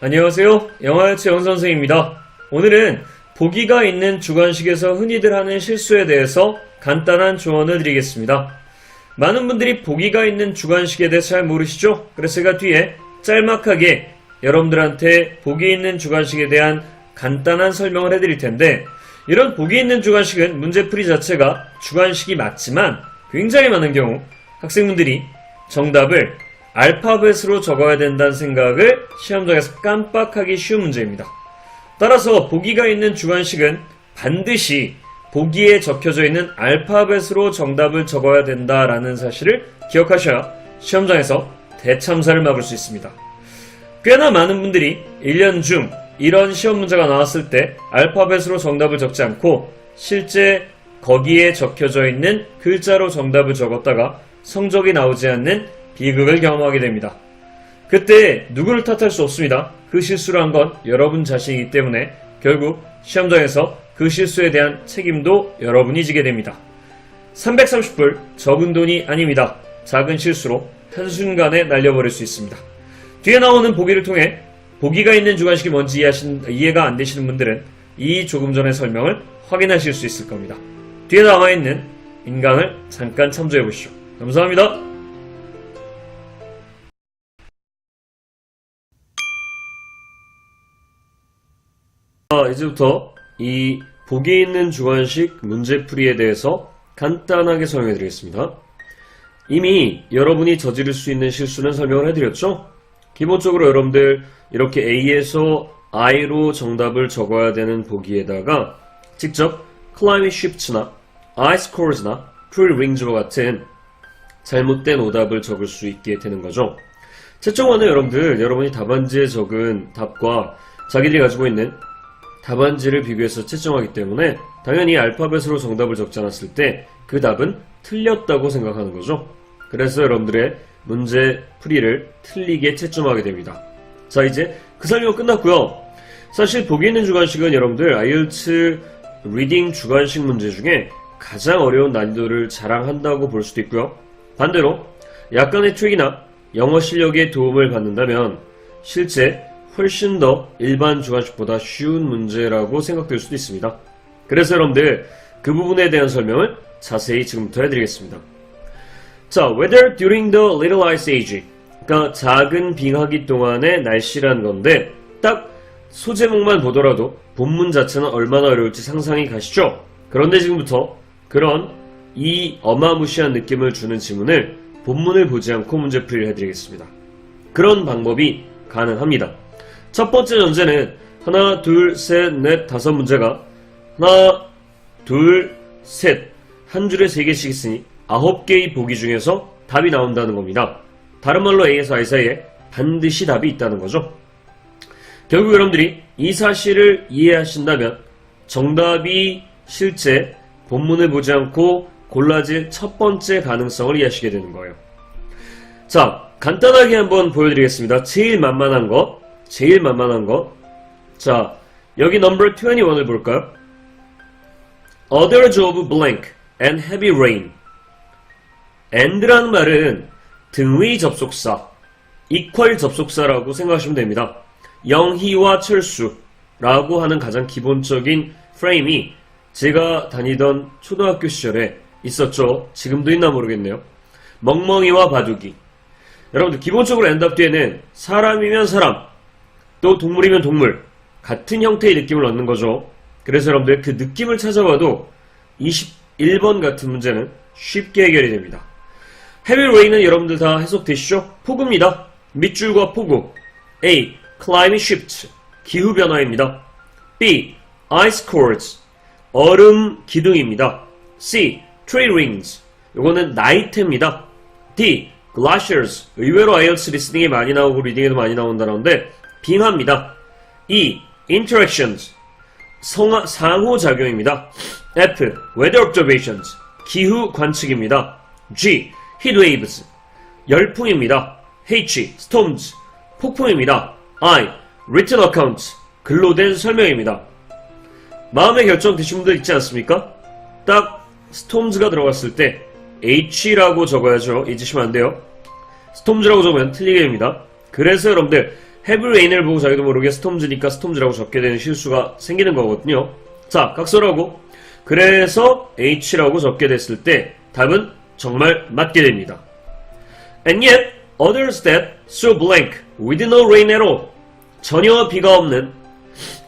안녕하세요. 영화유치 영선생입니다. 오늘은 보기가 있는 주관식에서 흔히들 하는 실수에 대해서 간단한 조언을 드리겠습니다. 많은 분들이 보기가 있는 주관식에 대해서 잘 모르시죠? 그래서 제가 뒤에 짤막하게 여러분들한테 보기 있는 주관식에 대한 간단한 설명을 해드릴 텐데, 이런 보기 있는 주관식은 문제풀이 자체가 주관식이 맞지만 굉장히 많은 경우 학생분들이 정답을 알파벳으로 적어야 된다는 생각을 시험장에서 깜빡하기 쉬운 문제입니다. 따라서 보기가 있는 주관식은 반드시 보기에 적혀져 있는 알파벳으로 정답을 적어야 된다라는 사실을 기억하셔야 시험장에서 대참사를 막을 수 있습니다. 꽤나 많은 분들이 1년 중 이런 시험 문제가 나왔을 때 알파벳으로 정답을 적지 않고 실제 거기에 적혀져 있는 글자로 정답을 적었다가 성적이 나오지 않는 비극을 경험하게 됩니다. 그때 누구를 탓할 수 없습니다. 그 실수를 한 건 여러분 자신이기 때문에 결국 시험장에서 그 실수에 대한 책임도 여러분이 지게 됩니다. 330불 적은 돈이 아닙니다. 작은 실수로 한순간에 날려버릴 수 있습니다. 뒤에 나오는 보기를 통해 보기가 있는 주관식이 뭔지 이해가 안 되시는 분들은 이 조금 전의 설명을 확인하실 수 있을 겁니다. 뒤에 나와있는 인강을 잠깐 참조해 보시죠. 감사합니다. 이제부터 이 보기 있는 주관식 문제풀이에 대해서 간단하게 설명해 드리겠습니다. 이미 여러분이 저지를 수 있는 실수는 설명을 해드렸죠? 기본적으로 여러분들 이렇게 A에서 I로 정답을 적어야 되는 보기에다가 직접 Climate Shifts나 I-Scores나 Tree Rings와 같은 잘못된 오답을 적을 수 있게 되는 거죠. 채점원은 여러분이 답안지에 적은 답과 자기들이 가지고 있는 답안지를 비교해서 채점하기 때문에 당연히 알파벳으로 정답을 적지 않았을 때 그 답은 틀렸다고 생각하는 거죠. 그래서 여러분들의 문제 풀이를 틀리게 채점하게 됩니다. 자, 이제 그 설명 끝났고요. 사실 보기 있는 주관식은 여러분들 IELTS 리딩 주관식 문제 중에 가장 어려운 난이도를 자랑한다고 볼 수도 있고요. 반대로 약간의 트릭이나 영어 실력에 도움을 받는다면 실제 훨씬 더 일반 주관식보다 쉬운 문제라고 생각될 수도 있습니다. 그래서 여러분들 그 부분에 대한 설명을 자세히 지금부터 해드리겠습니다. 자, weather during the Little Ice Age, 그러니까 작은 빙하기 동안의 날씨라는 건데 딱 소제목만 보더라도 본문 자체는 얼마나 어려울지 상상이 가시죠? 그런데 지금부터 그런 이 어마무시한 느낌을 주는 지문을 본문을 보지 않고 문제풀이를 해드리겠습니다. 그런 방법이 가능합니다. 첫 번째 전제는 하나, 둘, 셋, 넷, 다섯 문제가 하나, 둘, 셋, 한 줄에 3개씩 있으니 9개의 보기 중에서 답이 나온다는 겁니다. 다른 말로 A에서 I 사이에 반드시 답이 있다는 거죠. 결국 여러분들이 이 사실을 이해하신다면 정답이 실제 본문을 보지 않고 골라질 첫 번째 가능성을 이해하시게 되는 거예요. 자, 간단하게 한번 보여드리겠습니다. 제일 만만한 거. 자, 여기 넘버 21을 볼까요? Others of blank and heavy rain. and라는 말은 등의 접속사, equal 접속사라고 생각하시면 됩니다. 영희와 철수라고 하는 가장 기본적인 프레임이 제가 다니던 초등학교 시절에 있었죠. 지금도 있나 모르겠네요. 멍멍이와 바둑이. 여러분들 기본적으로 and 앞뒤에는 사람이면 사람, 또 동물이면 동물, 같은 형태의 느낌을 얻는 거죠. 그래서 여러분들 그 느낌을 찾아봐도 21번 같은 문제는 쉽게 해결이 됩니다. Heavy rain은 여러분들 다 해석되시죠? 폭우입니다. 밑줄과 폭우. A. Climate shift. 기후변화입니다. B. Ice cores. 얼음 기둥입니다. C. Tree rings. 요거는 나이테입니다. D. Glaciers. 의외로 IELTS 리스닝에 많이 나오고 리딩에도 많이 나온다는데 빙하입니다. E. Interactions. 상호작용입니다. F. Weather observations. 기후 관측입니다. G. Heatwaves. 열풍입니다. H. Storms. 폭풍입니다. I. Written accounts. 글로 된 설명입니다. 마음의 결정 되신 분들 있지 않습니까? 딱 storms가 들어갔을 때 H라고 적어야죠. 잊으시면 안 돼요. storms라고 적으면 틀리게 됩니다. 그래서 여러분들 heavy rain을 보고 자기도 모르게 storms니까 storms라고 적게 되는 실수가 생기는 거거든요. 자, 각설하고 그래서 H라고 적게 됐을 때 답은 정말 맞게 됩니다. And yet, others that so blank with no rain at all. 전혀 비가 없는.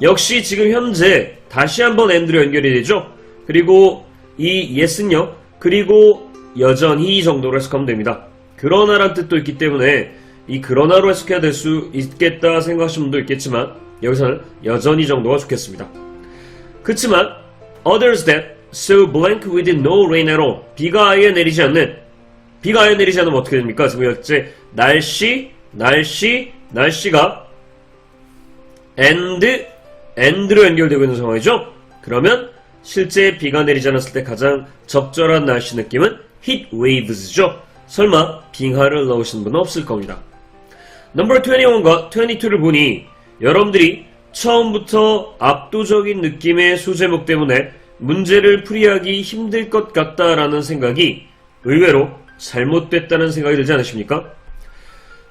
역시 지금 현재 다시 한번 and로 연결이 되죠. 그리고 이 yes는요. 그리고 여전히 정도로 해석하면 됩니다. 그러나란 뜻도 있기 때문에 이 그러나로 해석해야 될 수 있겠다 생각하시는 분도 있겠지만 여기서는 여전히 정도가 좋겠습니다. 그치만 others that so blank with no rain at all. 비가 아예 내리지 않는. 비가 아예 내리지 않으면 어떻게 됩니까? 지금 현재 날씨가 and로 연결되고 있는 상황이죠? 그러면 실제 비가 내리지 않았을 때 가장 적절한 날씨 느낌은 heat waves죠? 설마 빙하를 넣으신 분은 없을 겁니다. 넘버 21과 22를 보니 여러분들이 처음부터 압도적인 느낌의 소제목 때문에 문제를 풀이하기 힘들 것 같다라는 생각이 의외로 잘못됐다는 생각이 들지 않으십니까?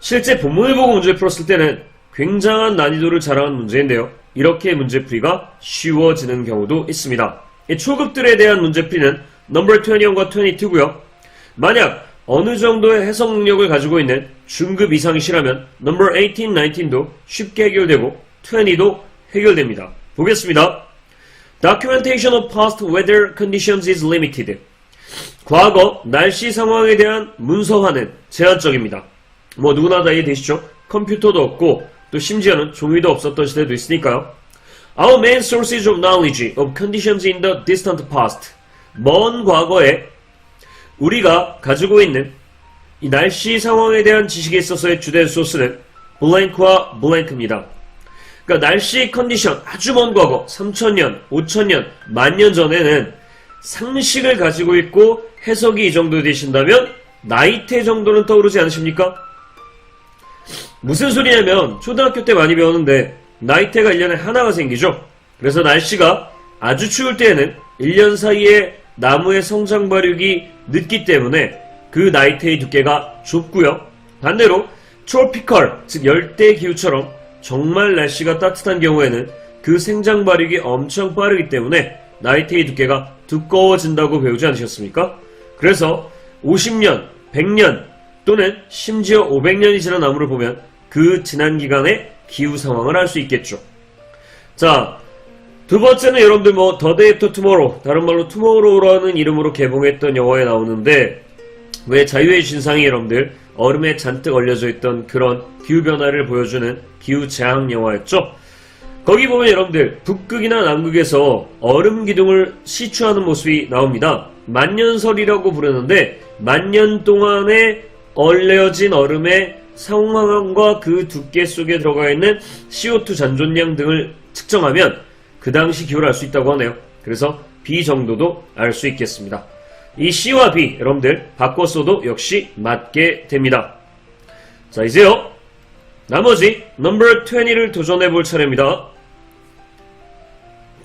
실제 본문을 보고 문제를 풀었을 때는 굉장한 난이도를 자랑한 문제인데요. 이렇게 문제풀이가 쉬워지는 경우도 있습니다. 이 초급들에 대한 문제풀이는 넘버 21과 22고요. 만약 어느 정도의 해석 능력을 가지고 있는 중급 이상이시라면 넘버 18, 19도 쉽게 해결되고 20도 해결됩니다. 보겠습니다. Documentation of past weather conditions is limited. 과거 날씨 상황에 대한 문서화는 제한적입니다. 뭐 누구나 다 이해되시죠? 컴퓨터도 없고 또 심지어는 종이도 없었던 시대도 있으니까요. Our main sources of knowledge of conditions in the distant past. 먼 과거에 우리가 가지고 있는 이 날씨 상황에 대한 지식에 있어서의 주된 소스는 블랭크와 블랭크입니다. 그러니까 날씨 컨디션 아주 먼 과거 3000년, 5000년, 만년 전에는 상식을 가지고 있고 해석이 이 정도 되신다면 나이테 정도는 떠오르지 않으십니까? 무슨 소리냐면 초등학교 때 많이 배웠는데 나이테가 1년에 하나가 생기죠. 그래서 날씨가 아주 추울 때에는 1년 사이에 나무의 성장 발육이 늦기 때문에 그 나이테의 두께가 좁고요. 반대로 트로피컬, 즉 열대 기후처럼 정말 날씨가 따뜻한 경우에는 그 생장 발육이 엄청 빠르기 때문에 나이테의 두께가 두꺼워진다고 배우지 않으셨습니까? 그래서 50년, 100년 또는 심지어 500년이 지난 나무를 보면 그 지난 기간의 기후 상황을 알 수 있겠죠. 자, 두 번째는 여러분들 뭐 The Day After Tomorrow, 다른 말로 투모로우라는 이름으로 개봉했던 영화에 나오는데 왜 자유의 신상이 여러분들 얼음에 잔뜩 얼려져 있던 그런 기후변화를 보여주는 기후재앙 영화였죠. 거기 보면 여러분들 북극이나 남극에서 얼음 기둥을 시추하는 모습이 나옵니다. 만년설이라고 부르는데 만년 동안에 얼려진 얼음의 상황과 그 두께 속에 들어가 있는 CO2 잔존량 등을 측정하면 그 당시 기후를 알 수 있다고 하네요. 그래서 B 정도도 알 수 있겠습니다. 이 C와 B 여러분들 바꿔써도 역시 맞게 됩니다. 자, 이제요 나머지 넘버 20를 도전해 볼 차례입니다.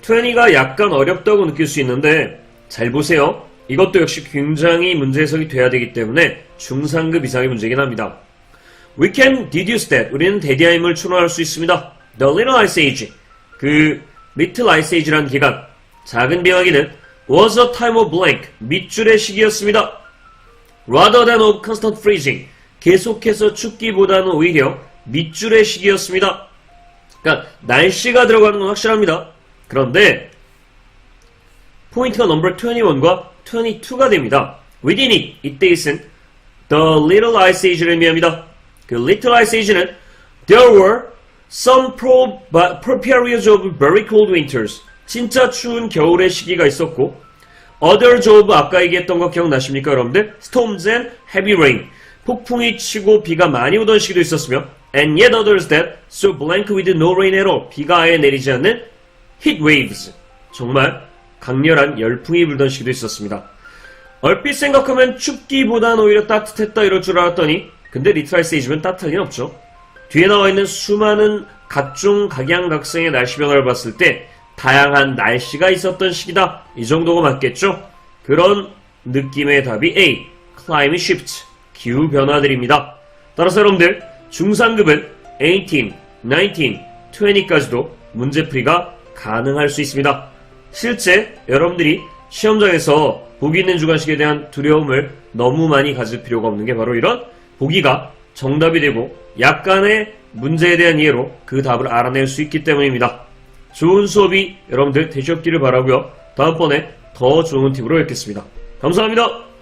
20가 약간 어렵다고 느낄 수 있는데 잘 보세요. 이것도 역시 굉장히 문제 해석이 돼야 되기 때문에 중상급 이상의 문제이긴 합니다. We can deduce that. 우리는 대디아임을 추론할 수 있습니다. The Little Ice Age. 그 Little Ice Age라는 기간, 작은 빙하기는 was a time of blank. 밑줄의 시기였습니다. Rather than of constant freezing. 계속해서 춥기보다는 오히려 밑줄의 시기였습니다. 그러니까 날씨가 들어가는 건 확실합니다. 그런데 포인트가 넘버 21과 22가 됩니다. Within it, 이때 있은 The Little Ice Age를 의미합니다. 그 Little Ice Age는 There were some periods of very cold winters. 진짜 추운 겨울의 시기가 있었고 Others of 아까 얘기했던 거 기억나십니까 여러분들? Storms and heavy rain. 폭풍이 치고 비가 많이 오던 시기도 있었으며 And yet others that so blank with no rain at all. 비가 아예 내리지 않는 heat waves. 정말 강렬한 열풍이 불던 시기도 있었습니다. 얼핏 생각하면 춥기보단 오히려 따뜻했다 이럴 줄 알았더니 근데 리틀 아이스 에이지면 따뜻할 리는 없죠. 뒤에 나와 있는 수많은 각종 각양각색의 날씨 변화를 봤을 때 다양한 날씨가 있었던 시기다. 이 정도가 맞겠죠? 그런 느낌의 답이 A. Climate shift. 기후 변화들입니다. 따라서 여러분들 중상급은 18, 19, 20까지도 문제풀이가 가능할 수 있습니다. 실제 여러분들이 시험장에서 보기 있는 주관식에 대한 두려움을 너무 많이 가질 필요가 없는 게 바로 이런 보기가 정답이 되고 약간의 문제에 대한 이해로 그 답을 알아낼 수 있기 때문입니다. 좋은 수업이 여러분들 되셨기를 바라고요. 다음번에 더 좋은 팁으로 뵙겠습니다. 감사합니다.